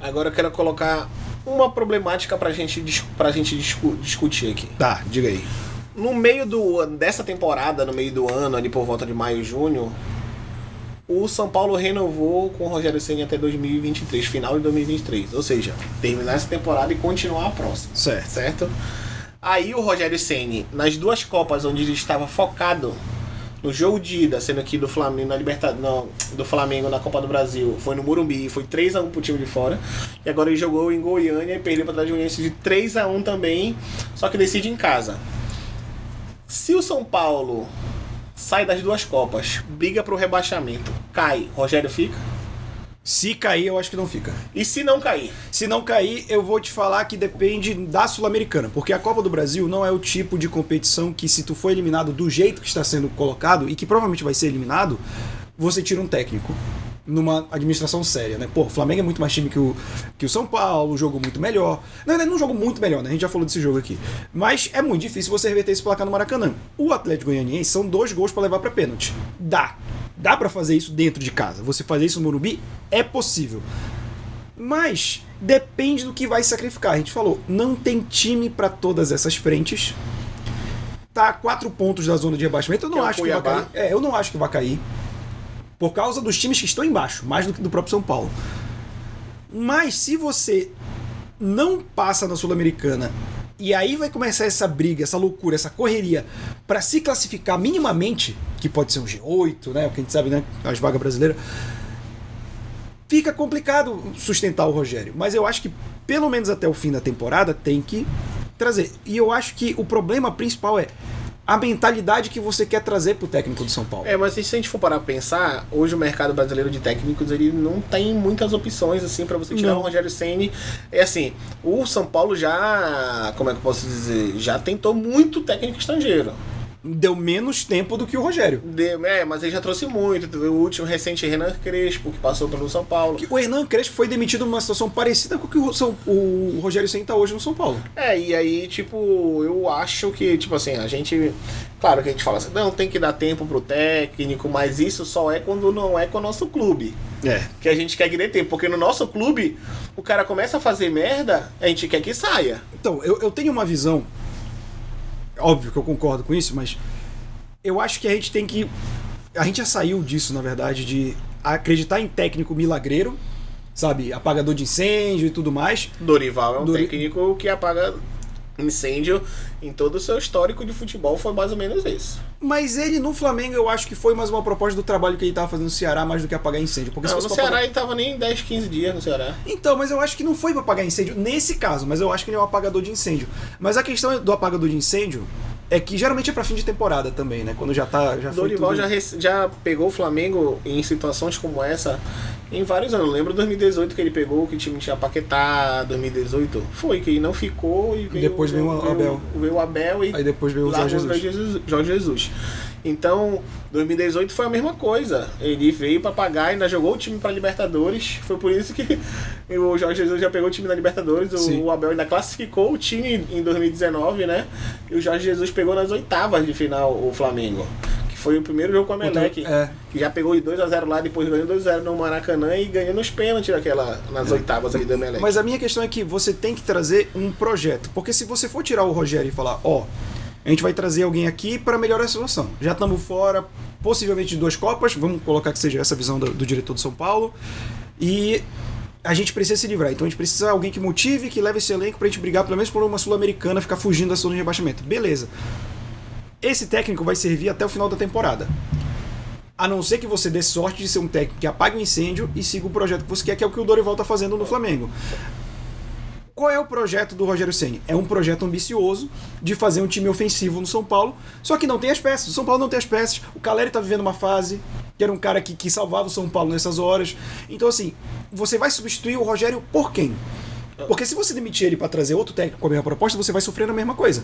Agora eu quero colocar uma problemática pra gente discutir aqui. Tá, diga aí. No meio dessa temporada, no meio do ano, ali por volta de maio e junho, o São Paulo renovou com o Rogério Ceni até 2023, final de 2023. Ou seja, terminar essa temporada e continuar a próxima. Certo? Aí o Rogério Ceni, nas duas Copas onde ele estava focado no jogo de ida, sendo aqui do Flamengo do Flamengo na Copa do Brasil, foi no Morumbi, foi 3-1 pro time de fora. E agora ele jogou em Goiânia e perdeu para o Atlético Goianiense de 3-1 também, só que decide em casa. Se o São Paulo sai das duas Copas, briga pro rebaixamento, cai, Rogério fica? Se cair, eu acho que não fica. E se não cair? Se não cair, eu vou te falar que depende da Sul-Americana, porque a Copa do Brasil não é o tipo de competição que, se tu for eliminado do jeito que está sendo colocado, e que provavelmente vai ser eliminado, você tira um técnico numa administração séria, né? Pô, o Flamengo é muito mais time que o São Paulo, jogou muito melhor. Na verdade, não jogou muito melhor, né? A gente já falou desse jogo aqui. Mas é muito difícil você reverter esse placar no Maracanã. O Atlético Goianiense são 2 gols para levar para pênalti. Dá pra fazer isso dentro de casa. Você fazer isso no Morumbi é possível. Mas depende do que vai sacrificar. A gente falou, não tem time pra todas essas frentes. Tá a 4 pontos da zona de rebaixamento. Eu não acho que vai cair. Eu não acho que vai cair. Por causa dos times que estão embaixo, mais do que do próprio São Paulo. Mas se você não passa na Sul-Americana, e aí vai começar essa briga, essa loucura, essa correria para se classificar minimamente, que pode ser um G8, né? O que a gente sabe, né? As vagas brasileiras. Fica complicado sustentar o Rogério. Mas eu acho que, pelo menos até o fim da temporada, tem que trazer. E eu acho que o problema principal é a mentalidade que você quer trazer pro técnico do São Paulo. Mas se a gente for parar a pensar, hoje o mercado brasileiro de técnicos, ele não tem muitas opções, assim, pra você tirar o Rogério Ceni. É assim, o São Paulo já, como é que eu posso dizer, já tentou muito técnico estrangeiro. Deu menos tempo do que o Rogério. Mas ele já trouxe muito. O último recente, Hernan Crespo, que passou pelo São Paulo. O Hernan Crespo foi demitido numa situação parecida com o que o Rogério Ceni tá hoje no São Paulo. E aí, tipo, eu acho que, tipo assim, a gente... Claro que a gente fala assim, não, tem que dar tempo pro técnico, mas isso só é quando não é com o nosso clube. Que a gente quer que dê tempo, porque no nosso clube, o cara começa a fazer merda, a gente quer que saia. Então, eu tenho uma visão... Óbvio que eu concordo com isso, mas eu acho que a gente tem que... A gente já saiu disso, na verdade, de acreditar em técnico milagreiro, sabe? Apagador de incêndio e tudo mais. Dorival é um técnico que apaga incêndio em todo o seu histórico de futebol, foi mais ou menos isso. Mas ele no Flamengo, eu acho que foi mais uma proposta do trabalho que ele tava fazendo no Ceará, mais do que apagar incêndio. Porque no Ceará ele tava nem 10, 15 dias no Ceará. Então, mas eu acho que não foi pra apagar incêndio nesse caso, mas eu acho que ele é um apagador de incêndio. Mas a questão do apagador de incêndio é que geralmente é pra fim de temporada também, né? Quando já Dorival já pegou o Flamengo em situações como essa em vários anos. Eu lembro 2018 que ele pegou, que o time tinha Paquetá, 2018 foi, que ele não ficou e depois veio o Abel. Veio o Abel e aí depois veio o Jorge Jesus. Então, 2018 foi a mesma coisa. Ele veio pra pagar e ainda jogou o time pra Libertadores. Foi por isso que o Jorge Jesus já pegou o time na Libertadores. O Abel ainda classificou o time em 2019, né? E o Jorge Jesus pegou nas oitavas de final o Flamengo. Que foi o primeiro jogo com a Emelec. Que já pegou de 2-0 lá, depois ganhou 2-0 no Maracanã e ganhou nos pênaltis nas oitavas ali do Emelec. Mas a minha questão é que você tem que trazer um projeto. Porque se você for tirar o Rogério e falar, a gente vai trazer alguém aqui para melhorar a situação. Já estamos fora, possivelmente, de 2 Copas. Vamos colocar que seja essa visão do diretor do São Paulo. E a gente precisa se livrar. Então a gente precisa de alguém que motive, que leve esse elenco pra gente brigar, pelo menos por uma Sul-Americana, ficar fugindo da zona de rebaixamento. Beleza. Esse técnico vai servir até o final da temporada. A não ser que você dê sorte de ser um técnico que apague o incêndio e siga o projeto que você quer, que é o que o Dorival tá fazendo no Flamengo. Qual é o projeto do Rogério Ceni? É um projeto ambicioso de fazer um time ofensivo no São Paulo, só que não tem as peças. O São Paulo não tem as peças. O Caleri tá vivendo uma fase, que era um cara que salvava o São Paulo nessas horas. Então, assim, você vai substituir o Rogério por quem? Porque se você demitir ele para trazer outro técnico com a mesma proposta, você vai sofrer a mesma coisa.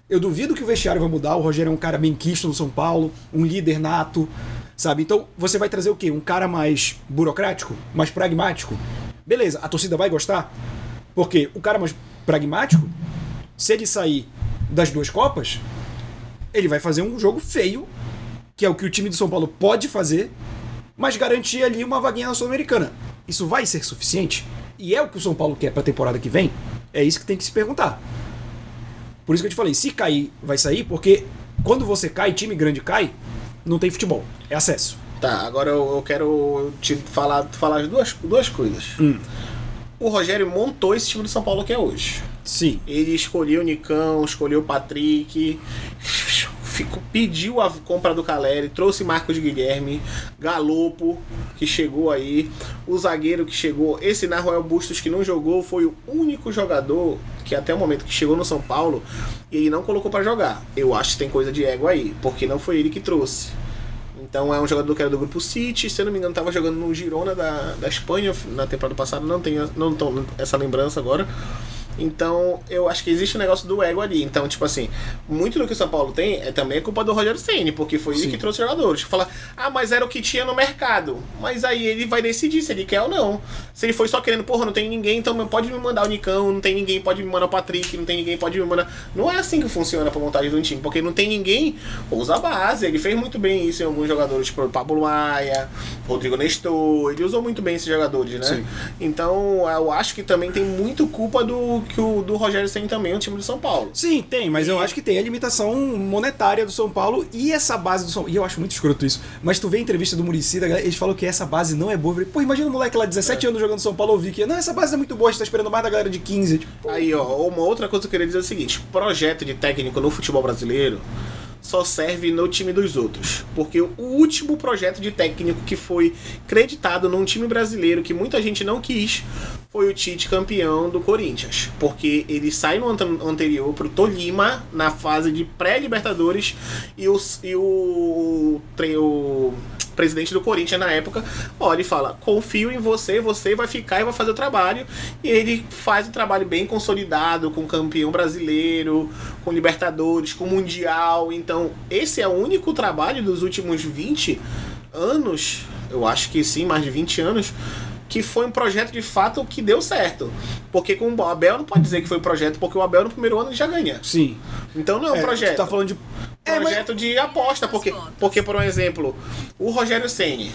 Eu duvido que o vestiário vai mudar. O Rogério é um cara bem quisto no São Paulo, um líder nato, sabe? Então, você vai trazer o quê? Um cara mais burocrático? Mais pragmático? Beleza, a torcida vai gostar? Porque o cara mais pragmático, se ele sair das 2 Copas, ele vai fazer um jogo feio, que é o que o time do São Paulo pode fazer, mas garantir ali uma vaguinha na Sul-Americana. Isso vai ser suficiente? E é o que o São Paulo quer pra temporada que vem? É isso que tem que se perguntar. Por isso que eu te falei, se cair, vai sair, porque quando você cai, time grande cai, não tem futebol, é acesso. Tá, agora eu quero te falar as duas coisas. O Rogério montou esse time do São Paulo que é hoje. Sim. Ele escolheu o Nicão, escolheu o Patrick, pediu a compra do Caleri, trouxe Marcos Guilherme, Galopo, que chegou aí, o zagueiro que chegou, esse Naruel Bustos que não jogou, foi o único jogador que até o momento que chegou no São Paulo e ele não colocou pra jogar. Eu acho que tem coisa de ego aí, porque não foi ele que trouxe. Então é um jogador que era do Grupo City, se eu não me engano estava jogando no Girona da Espanha na temporada passada, não tenho essa lembrança agora. Então, eu acho que existe um negócio do ego ali. Então, tipo assim, muito do que o São Paulo tem é também culpa do Rogério Ceni, porque foi ele que trouxe jogadores. Fala, mas era o que tinha no mercado. Mas aí ele vai decidir se ele quer ou não. Se ele foi só querendo, porra, não tem ninguém, então pode me mandar o Nicão, não tem ninguém, pode me mandar o Patrick, não tem ninguém, pode me mandar... Não é assim que funciona pra montagem de um time, porque não tem ninguém, usa a base. Ele fez muito bem isso em alguns jogadores, tipo o Pablo Maia, Rodrigo Nestor, ele usou muito bem esses jogadores, né? Sim. Então, eu acho que também tem muito culpa do Rogério Ceni também, o time do São Paulo. Sim, tem, mas eu acho que tem a limitação monetária do São Paulo e essa base do São Paulo. E eu acho muito escroto isso. Mas tu vê a entrevista do Muricy, eles falam que essa base não é boa. Falei, pô, imagina um moleque lá, 17 anos jogando São Paulo, ouvir que não, essa base é muito boa, a gente tá esperando mais da galera de 15. Tipo, aí, ó, uma outra coisa que eu queria dizer é o seguinte: projeto de técnico no futebol brasileiro só serve no time dos outros. Porque o último projeto de técnico que foi creditado num time brasileiro que muita gente não quis foi o Tite campeão do Corinthians. Porque ele sai no anterior pro Tolima na fase de pré-Libertadores e o presidente do Corinthians na época, olha, ele fala, confio em você, você vai ficar e vai fazer o trabalho, e ele faz o trabalho bem consolidado, com campeão brasileiro, com Libertadores, com Mundial. Então esse é o único trabalho dos últimos 20 anos, eu acho que sim, mais de 20 anos, que foi um projeto de fato que deu certo. Porque com o Abel não pode dizer que foi um projeto, porque o Abel no primeiro ano ele já ganha. Sim. Então não é um projeto. Tu tá falando de projeto de aposta, porque, por exemplo, o Rogério Ceni,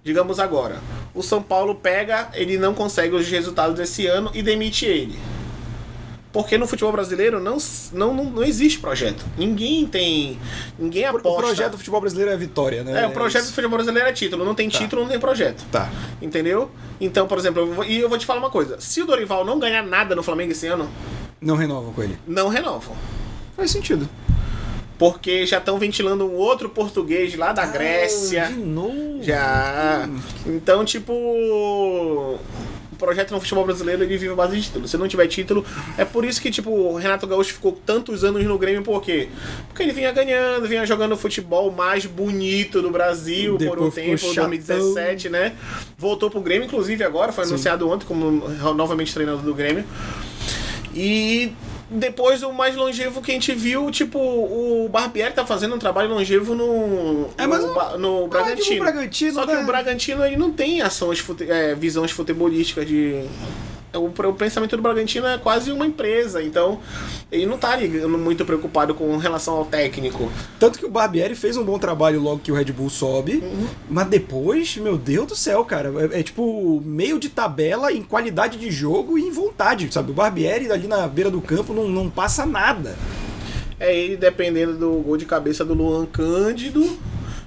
digamos agora, o São Paulo pega, ele não consegue os resultados desse ano e demite ele. Porque no futebol brasileiro não existe projeto. Ninguém aposta. O projeto do futebol brasileiro é a vitória, né? O projeto do futebol brasileiro é título. Não tem título, não tem projeto. Tá. Entendeu? Então, por exemplo, eu vou te falar uma coisa. Se o Dorival não ganhar nada no Flamengo esse ano... Não renovam com ele. Não renovam. Faz sentido. Porque já estão ventilando um outro português lá da Grécia. De novo? Já. Então, tipo... O projeto no futebol brasileiro, ele vive a base de título. Se não tiver título, é por isso que, tipo, o Renato Gaúcho ficou tantos anos no Grêmio, por quê? Porque ele vinha ganhando, vinha jogando o futebol mais bonito do Brasil por um tempo, 2017, né? Voltou pro Grêmio, inclusive agora, foi anunciado ontem como novamente treinador do Grêmio. E depois o mais longevo que a gente viu, tipo, o Barbieri tá fazendo um trabalho longevo no Bragantino. Só que o Bragantino ele não tem visões futebolísticas de... O pensamento do Bragantino é quase uma empresa, então ele não tá muito preocupado com relação ao técnico. Tanto que o Barbieri fez um bom trabalho logo que o Red Bull sobe, mas depois, meu Deus do céu, cara, é tipo meio de tabela em qualidade de jogo e em vontade, sabe? O Barbieri ali na beira do campo não passa nada. É ele dependendo do gol de cabeça do Luan Cândido,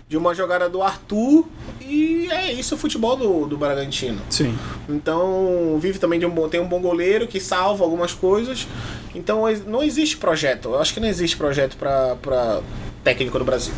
de uma jogada do Arthur, e é isso o futebol do Bragantino. Sim. Então, vive também tem um bom goleiro que salva algumas coisas. Então, não existe projeto. Eu acho que não existe projeto para técnico no Brasil.